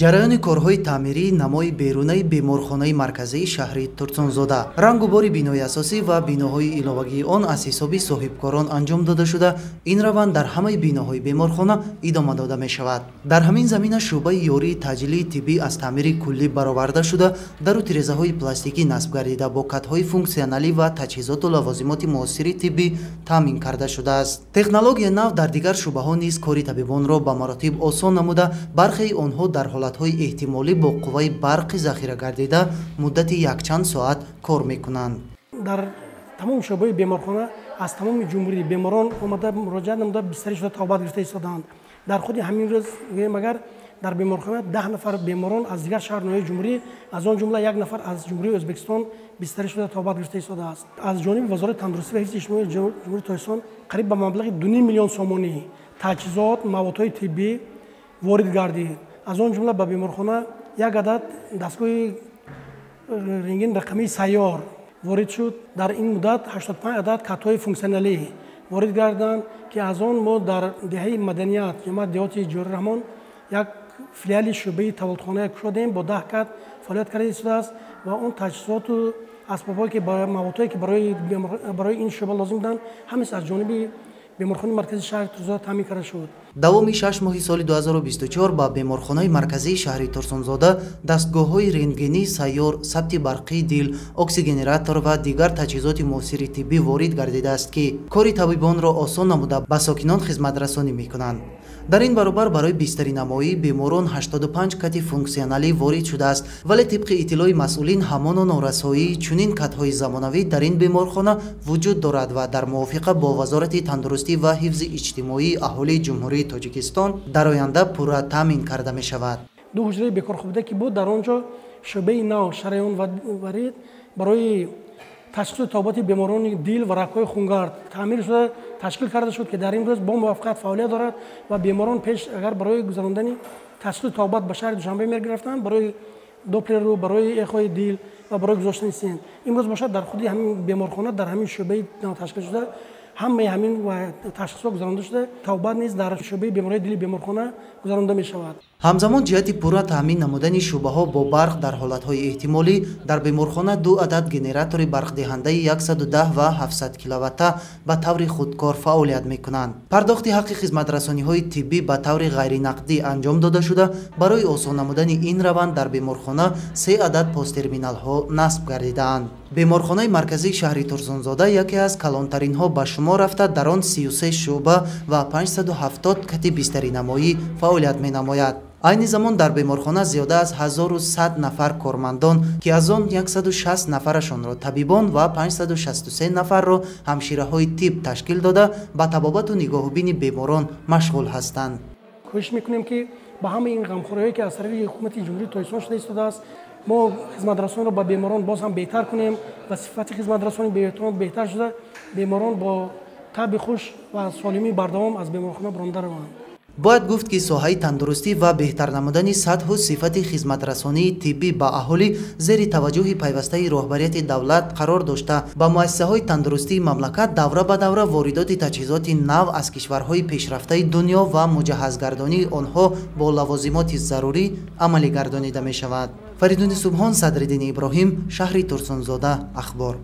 ҷараёни корҳои таъмирии намои берунаи беморхонаи марказии шаҳри Турсунзода. рангу бори бинои асосӣ ва биноҳои иловагии он аз ҳисоби соҳибкорон анҷом дода шуда, ин раванд дар ҳамаи биноҳои беморхона идома дода мешавад. дар ҳамин замина шуъбаи ёрии таъҷилии тиббӣ аз таъмири куллӣ бароварда шуда, дару тирезаҳои пластикӣ насб гардида бо катҳои функсионалӣ ва таҷҳизоту лавозимоти муосири тиббӣ таъмин карда шудааст. Технологияи нав дар дигар шуъбаҳо низ кори табибонро ба маротиб осон намуда, бархаи онҳо дар ҳолатҳои эҳтимолӣ бо қувваи барқи захира гардида муддати якчанд соат кор мекунанд. дар тамоми шуъбаи беморхона аз тамоми ҷумҳурӣ беморон омада муроҷиат намуда бистарӣ шуда тавбат гирифта истодаанд. дар худи ҳамин рӯз магар дар беморхона 10 нафар беморон аз дигар шаҳр ноҳияи ҷумҳурӣ, аз он ҷумла 1 нафар аз ҷумҳурии Ӯзбекистон бистарӣ шуда тавбат гирифта истодааст. аз ҷониби вазорати тандурустӣ ва ҳифзи иҷтимоии ҷумҳурии Тоҷикистон қариб ба маблағи 2 миллион сомонӣ таҷҳизот, маводҳои тиббӣ ворид гардид. аз он ҷумла ба беморхона як адад дастгоҳи рентген рақамии сайёр ворид шуд. дар ин муддат 85 адад катҳои функсионалӣ ворид гарданд, ки аз он мо дар деҳаи маданият ҷамоати деҳоти ҷорираҳмон як филиали шуъбаи таваллудхона кушодем бо 10 кат фаъолият карда истодааст ва он таҷҳизоту асбобҳое ки маводҳое ки барои ин шуъба лозим буданд ҳамаи аз ҷониби беморхонаи марказии шаҳри Турсунзода таъмин карда шуд. давоми 6 моҳи соли 2024 ба беморхонаи марказии шаҳри Турсунзода дастгоҳҳои рентгении сайёр, сабти барқии дил, оксигенератор ва дигар таҷҳизоти муосири тиббӣ ворид гардидааст, ки кори табибонро осон намуда ба сокинон хизматрасонӣ мекунанд. дар ин баробар барои бистаринамоӣ беморон 85 кати функсионалӣ ворид шудааст, вале тибқи иттилои масъулин ҳамоно норасоии чунин катҳои замонавӣ дар ин беморхона вуҷуд дорад ва дар мувофиқа бо вазорати тандурустӣ ва ҳифзи иҷтимоии аҳолии ҷумҳурии Тоҷикистон дар оянда пурра таъмин карда мешавад. ду ҳуҷраи бекорхӯбида ки буд, дар он ҷо шуъбаи нав шараён варид барои ташхису тавбати беморони дил ва рагҳои хунгард таъмир шуда ташкил карда шуд, ки дар ин рӯз бо муваффақият фаъолият дорад ва беморон пеш агар барои гузарондани ташхису тавбат ба шаҳри Душанбе меграфтанд, барои доплеру, барои эхои дил ва барои гузоштани син, имрӯз бошад дар худи ҳамин беморхона дар ҳамин шуъбаи нав ташкил шуда ҳамаи ҳамин ташхисҳо гузаронда шуда тавбат низ дар шуъбаи бемории дили беморхона гузаронда мешавад. ҳамзамон ҷиҳати пурра таъмин намудани шуъбаҳо бо барқ дар ҳолатҳои эҳтимолӣ дар беморхона 2 адад генератори барқдиҳандаи 110 ва 700 киловатта ба таври худкор фаъолият мекунанд. пардохти ҳаққи хизматрасониҳои тиббӣ ба таври ғайринақдӣ анҷом дода шуда, барои осон намудани ин раванд дар беморхона 3 адад посттерминалҳо насб гардидаанд. беморхонаи марказии шаҳри Турсунзода яке аз калонтаринҳо ба шумор рафта, дар он 33 шуъба ва 570 кати бистаринамоӣ фаъолият менамояд. айни замон дар беморхона зиёда аз 1100 нафар кормандон, ки аз он 160 нафарашонро табибон ва 563 нафарро ҳамшираҳои тиб ташкил дода ба табобату нигоҳубини беморон машғул ҳастанд. кӯшиш мекунем ки ба ҳамаи ин ғамхориҳое ки аз тарафи ҳукумати ҷумҳурии Тоҷикистон шуда истодааст, мо хизматрасонро ба беморон боз ҳам беҳтар кунем ва сифати хизматрасони беэҳтиром беҳтар шуда беморон бо таби хуш ва солимӣ бардавом аз беморхона бронда раванд. бояд гуфт ки соҳаи тандурустӣ ва беҳтар намудани сатҳу сифати хизматрасонии тиббӣ ба аҳолӣ зери таваҷҷӯҳи пайвастаи роҳбарияти давлат қарор дошта, ба муассисаҳои тандурустии мамлакат давра ба давра воридоти таҷҳизоти нав аз кишварҳои пешрафтаи дунё ва муҷаҳҳазгардонии онҳо бо лавозимоти зарурӣ амалӣ гардонида мешавад. Фаридуни Субҳон, Садриддини Иброҳим, шаҳри Турсунзода, Ахбор.